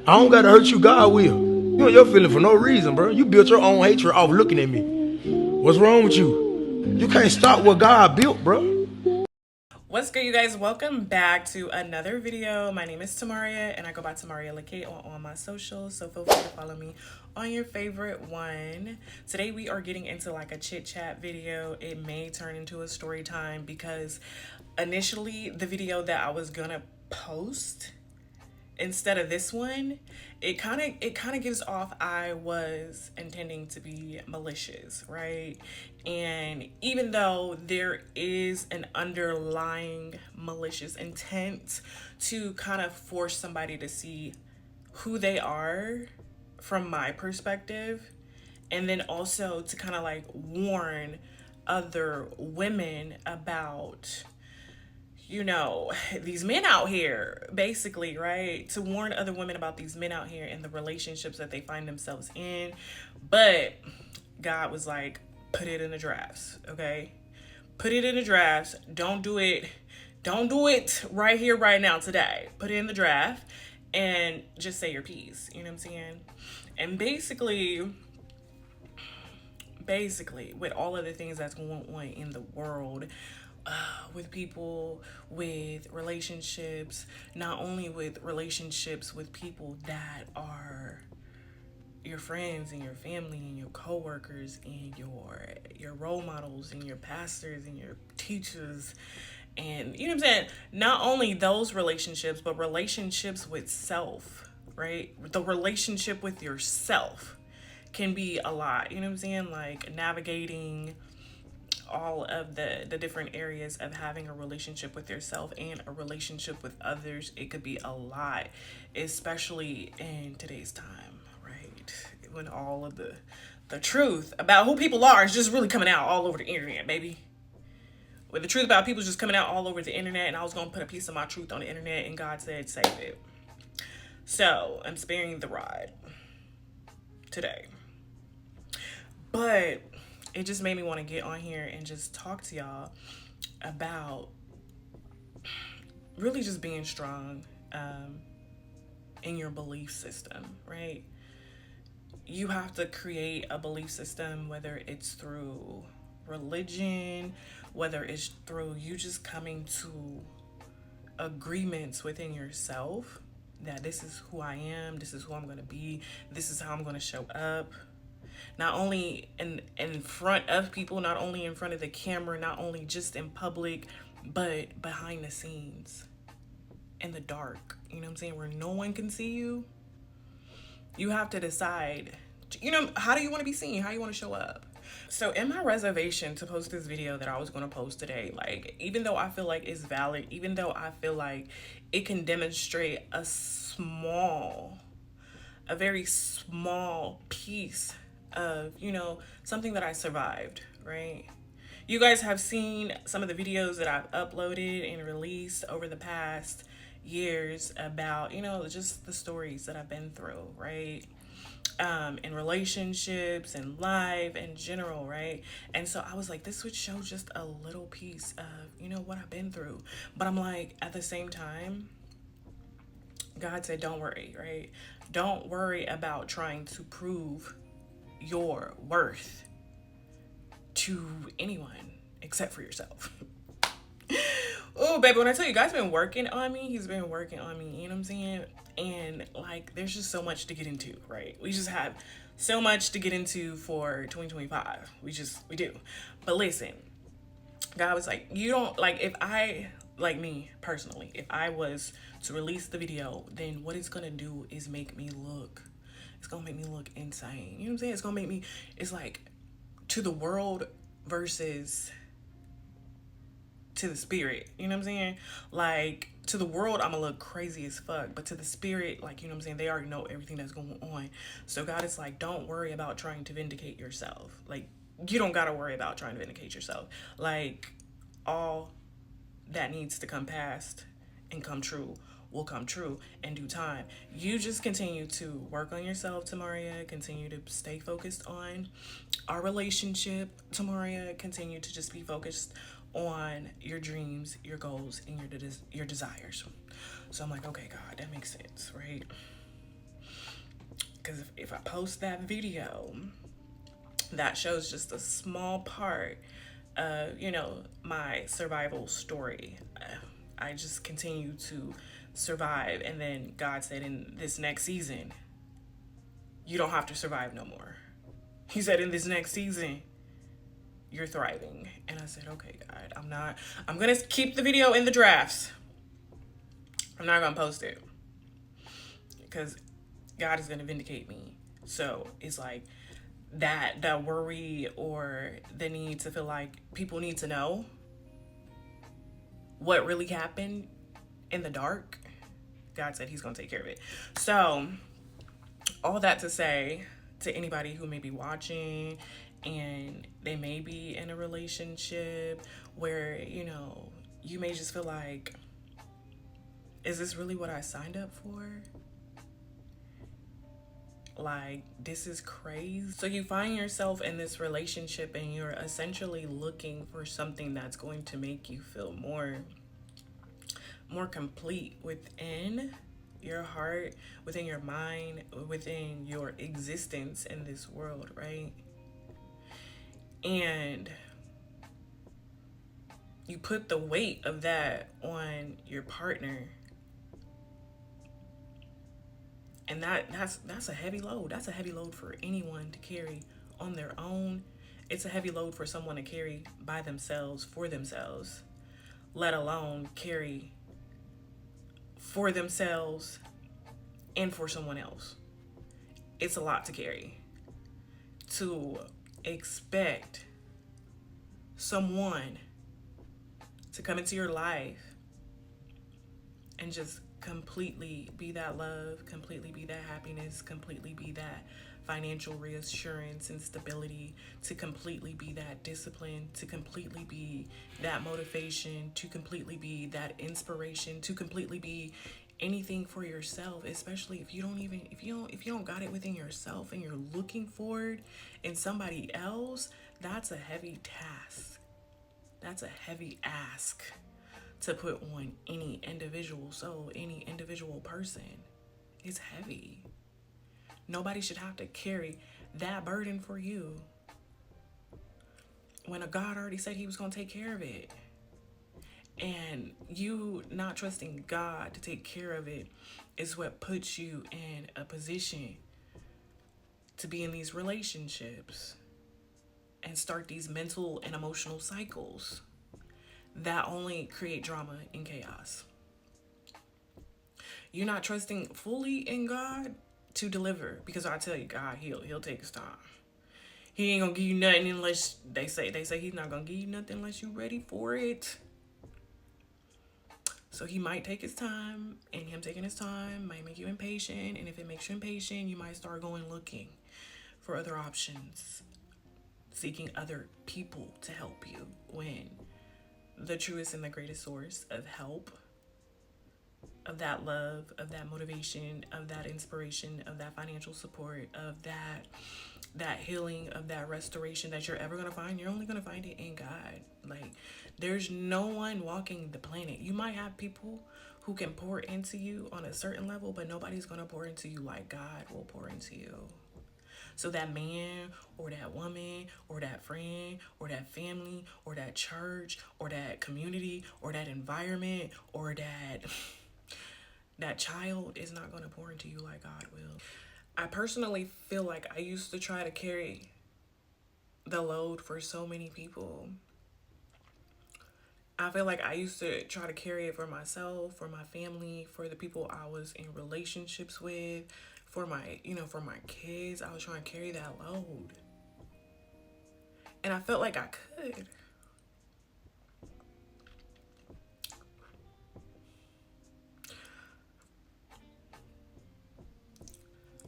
I don't gotta hurt you, God will. You and your feeling for no reason, bro. You built your own hatred off looking at me. What's wrong with you? You can't stop what God built, bro. What's good, you guys? Welcome back to another video. My name is Tamaria and I go by Tamaria Loc'd on all my socials, so feel free to follow me on your favorite one. Today we are getting into like a chit chat video. It may turn into a story time because initially the video that I was gonna post instead of this one, it kind of gives off I was intending to be malicious, right? And even though there is an underlying malicious intent to kind of force somebody to see who they are from my perspective, and then also to kind of like warn other women about these men out here, basically, right? To warn other women about these men out here and the relationships that they find themselves in. But God was like, put it in the drafts, okay? Put it in the drafts. Don't do it right here, right now, today. Put it in the draft and just say your piece. You know what I'm saying? And basically, with all of the things that's going on in the world, with people, with relationships, not only with relationships with people that are your friends and your family and your coworkers and your role models and your pastors and your teachers, and you know what I'm saying, not only those relationships but relationships with self, right? The relationship with yourself can be a lot, you know what I'm saying, like navigating all of the different areas of having a relationship with yourself and a relationship with others. It could be a lot, especially in today's time, right? When all of the truth about who people are is just really coming out all over the internet, baby. When the truth about people is just coming out all over the internet, and I was gonna put a piece of my truth on the internet and God said save it. So I'm sparing the rod today. But it just made me want to get on here and just talk to y'all about really just being strong in your belief system, right? You have to create a belief system, whether it's through religion, whether it's through you just coming to agreements within yourself that this is who I am, this is who I'm going to be, this is how I'm going to show up. Not only in front of people, not only in front of the camera, not only just in public, but behind the scenes, in the dark, you know what I'm saying, where no one can see you. You have to decide, how do you want to be seen? How you want to show up? So in my reservation to post this video that I was going to post today, like, even though I feel like it's valid, even though I feel like it can demonstrate a very small piece of, something that I survived, right? You guys have seen some of the videos that I've uploaded and released over the past years about, just the stories that I've been through, right? In relationships and life in general, right? And so I was like, this would show just a little piece of, what I've been through. But I'm like, at the same time, God said, don't worry, right? Don't worry about trying to prove your worth to anyone except for yourself. Oh, baby, when I tell you, God's been working on me, he's been working on me, you know what I'm saying? And like, there's just so much to get into, right? We just have so much to get into for 2025. We do. But listen, God was like, you don't, like, if I, like me personally, if I was to release the video, then what it's gonna do is make me look insane. You know what I'm saying? It's gonna make me, it's like, to the world versus to the spirit. You know what I'm saying? Like, to the world, I'm gonna look crazy as fuck. But to the spirit, like, you know what I'm saying? They already know everything that's going on. So God is like, don't worry about trying to vindicate yourself. Like, you don't gotta worry about trying to vindicate yourself. Like, all that needs to come past and come true will come true in due time. You just continue to work on yourself, Tamaria. Continue to stay focused on our relationship, Tamaria. Continue to just be focused on your dreams, your goals, and your desires. So I'm like, okay, God, that makes sense, right? Because if I post that video, that shows just a small part of, you know, my survival story. I just continue to survive. And then God said, in this next season, you don't have to survive no more. He said, in this next season, you're thriving. And I said, okay, God, I'm going to keep the video in the drafts. I'm not going to post it because God is going to vindicate me. So it's like that worry or the need to feel like people need to know what really happened in the dark. God said he's going to take care of it. So all that to say, to anybody who may be watching and they may be in a relationship where, you know, you may just feel like, is this really what I signed up for? Like, this is crazy. So you find yourself in this relationship and you're essentially looking for something that's going to make you feel more complete within your heart, within your mind, within your existence in this world, right? And you put the weight of that on your partner. And that's a heavy load. That's a heavy load for anyone to carry on their own. It's a heavy load for someone to carry by themselves, for themselves, let alone carry for themselves and for someone else. It's a lot to carry. To expect someone to come into your life and just completely be that love, completely be that happiness, completely be that financial reassurance and stability, to completely be that discipline, to completely be that motivation, to completely be that inspiration, to completely be anything for yourself, especially if you don't got it within yourself and you're looking for it in somebody else. That's a heavy task. That's a heavy ask to put on any individual soul, any individual person. It's heavy. Nobody should have to carry that burden for you when a God already said he was going to take care of it. And you not trusting God to take care of it is what puts you in a position to be in these relationships and start these mental and emotional cycles that only create drama and chaos. You're not trusting fully in God to deliver, because I tell you, God, he'll take his time. He ain't gonna give you nothing unless they say he's not gonna give you nothing unless you're ready for it. So he might take his time, and him taking his time might make you impatient. And if it makes you impatient, you might start going looking for other options, seeking other people to help you, when the truest and the greatest source of help, of that love, of that motivation, of that inspiration, of that financial support, of that healing, of that restoration that you're ever going to find, you're only going to find it in God. Like, there's no one walking the planet. You might have people who can pour into you on a certain level, but nobody's going to pour into you like God will pour into you. So that man or that woman or that friend or that family or that church or that community or that environment or that child is not going to pour into you like God will. I personally feel like I used to try to carry the load for so many people. I feel like I used to try to carry it for myself, for my family, for the people I was in relationships with, for my kids. I was trying to carry that load. And I felt like I could.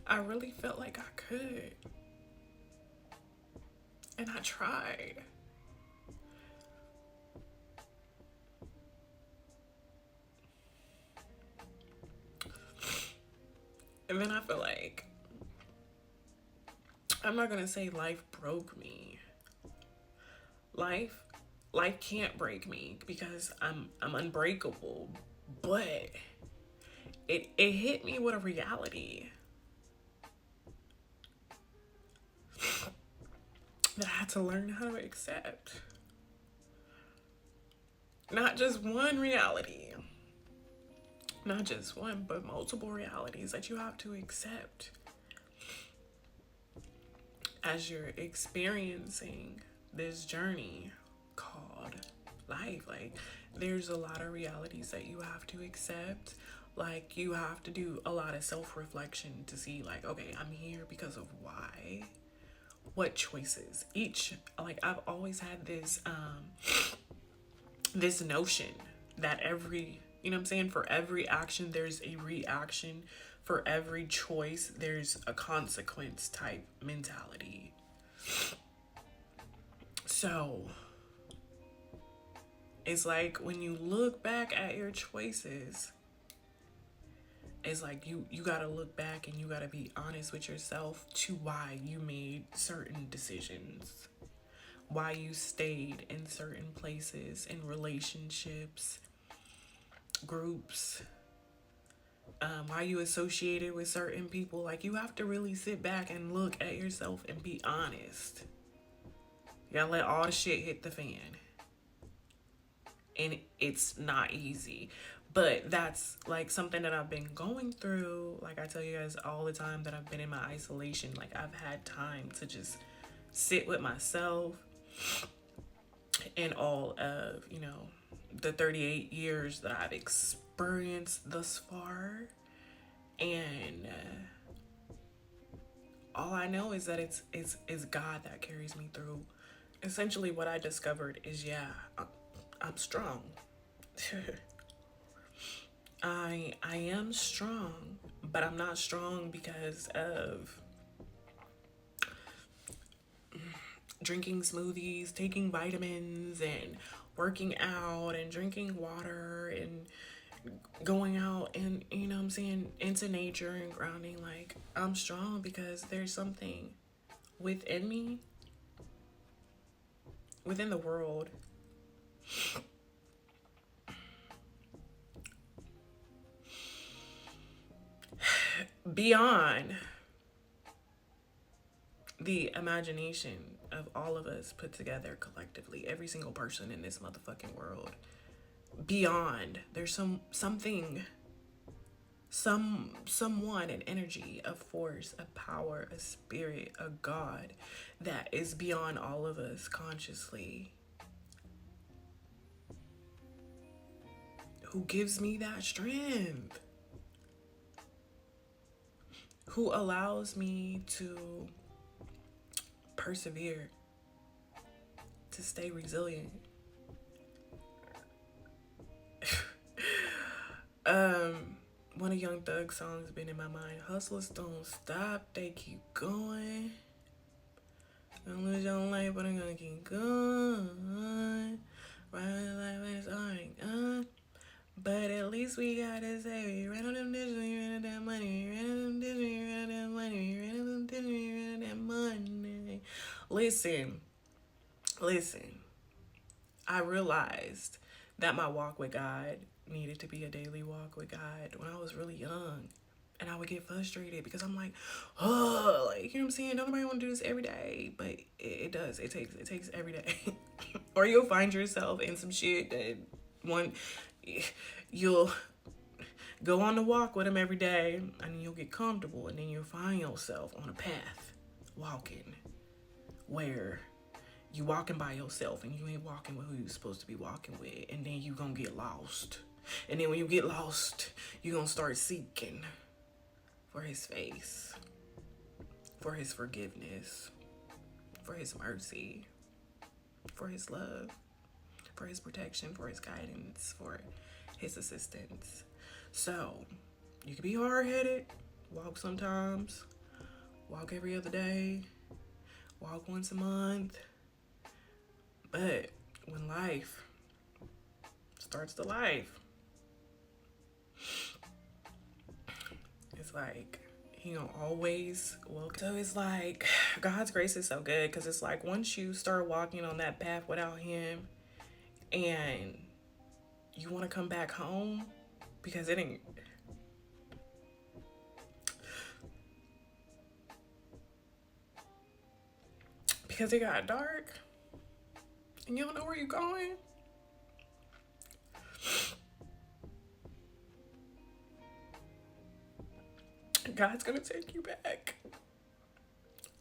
I really felt like I could. And I tried. And then I feel like, I'm not gonna say life broke me. Life can't break me because I'm unbreakable. But it hit me with a reality. that I had to learn how to accept. Not just one reality, not just one, but multiple realities that you have to accept as you're experiencing this journey called life. Like, there's a lot of realities that you have to accept. Like, you have to do a lot of self-reflection to see, like, okay, I'm here because of why, what choices each, like, I've always had this this notion that every, you know what I'm saying, for every action there's a reaction, for every choice there's a consequence type mentality. So it's like when you look back at your choices, it's like you gotta look back and you gotta be honest with yourself to why you made certain decisions, why you stayed in certain places, in relationships, groups, why you associated with certain people. Like, you have to really sit back and look at yourself and be honest. You gotta let all the shit hit the fan. And it's not easy. But that's like something that I've been going through. Like, I tell you guys all the time that I've been in my isolation. Like, I've had time to just sit with myself and all of, you know, the 38 years that I've experienced thus far. And all I know is that it's God that carries me through. Essentially, what I discovered is, yeah, I'm strong. I am strong, but I'm not strong because of drinking smoothies, taking vitamins, and working out, and drinking water, and going out and, you know what I'm saying, into nature and grounding. Like, I'm strong because there's something within me, within the world, beyond the imagination of all of us put together collectively, every single person in this motherfucking world. Beyond, there's something, someone, an energy, a force, a power, a spirit, a God that is beyond all of us consciously, who gives me that strength, who allows me to persevere, to stay resilient. One of Young Thug's songs been in my mind. Hustlers don't stop, they keep going. Don't lose your life, but I'm gonna keep going. Ride like when it's already gone. But at least we gotta say we ran on them dishes, we ran on that money, we ran on them dishes, we ran on that money, we ran on them dishes, we ran on that money. Listen. I realized that my walk with God needed to be a daily walk with God when I was really young. And I would get frustrated because I'm like, oh, like, you know what I'm saying? Don't nobody want to do this every day. But it does. It takes every day. Or you'll find yourself in some shit that you'll go on the walk with him every day and you'll get comfortable, and then you'll find yourself on a path walking where you walking by yourself and you ain't walking with who you're supposed to be walking with, and then you gonna get lost. And then when you get lost, you gonna start seeking for his face, for his forgiveness, for his mercy, for his love, for his protection, for his guidance, for his assistance. So you can be hard-headed, walk sometimes, walk every other day, walk once a month. But when life starts to life, it's like he gonna always welcome. So it's like God's grace is so good, because it's like once you start walking on that path without him and you want to come back home, because it ain't, because it got dark and you don't know where you're going. God's gonna take you back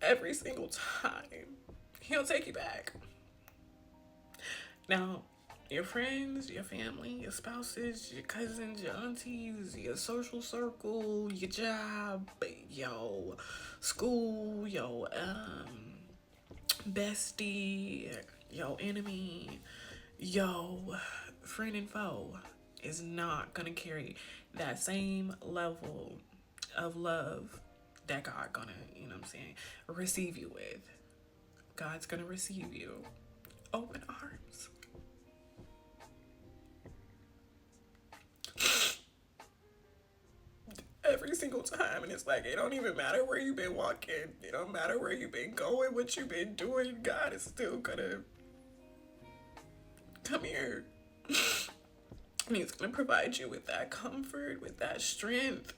every single time. He'll take you back. Now, your friends, your family, your spouses, your cousins, your aunties, your social circle, your job, your school, your bestie, your enemy, your friend and foe is not gonna carry that same level of love that God gonna, you know what I'm saying, receive you with. God's gonna receive you open arms. Every single time. And it's like, it don't even matter where you've been walking, it don't matter where you've been going, what you've been doing, God is still gonna come here. And he's gonna provide you with that comfort, with that strength,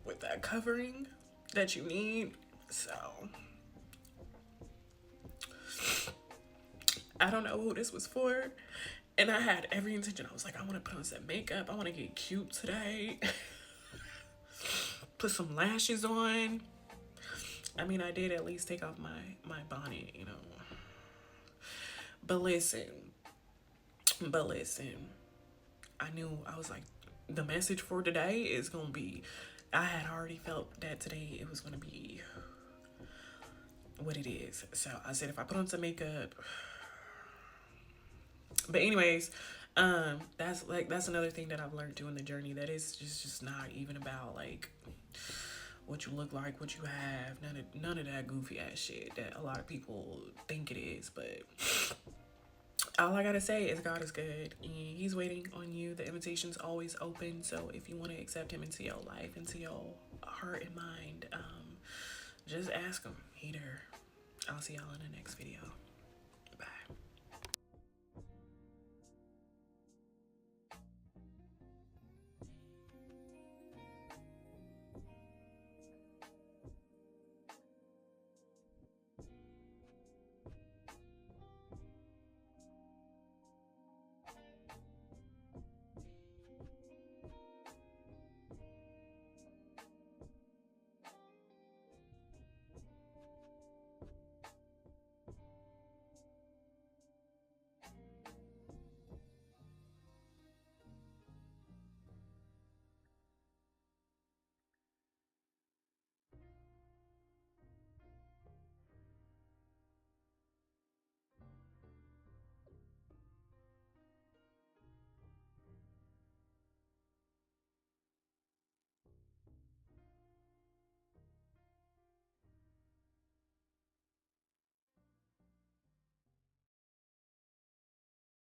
with that covering that you need. So I don't know who this was for, and I had every intention. I was like, I want to put on some makeup, I want to get cute today. Put some lashes on. I mean, I did at least take off my bonnet, you know. But listen, I knew, I was like, the message for today is gonna be, I had already felt that today it was gonna be what it is. So I said, if I put on some makeup. But anyways, that's another thing that I've learned doing the journey, that is just not even about like what you look like, what you have, none of that goofy ass shit that a lot of people think it is. But all I gotta say is God is good, and he's waiting on you. The invitation's always open. So if you want to accept him into your life, into your heart and mind, just ask him. He there. I'll see y'all in the next video.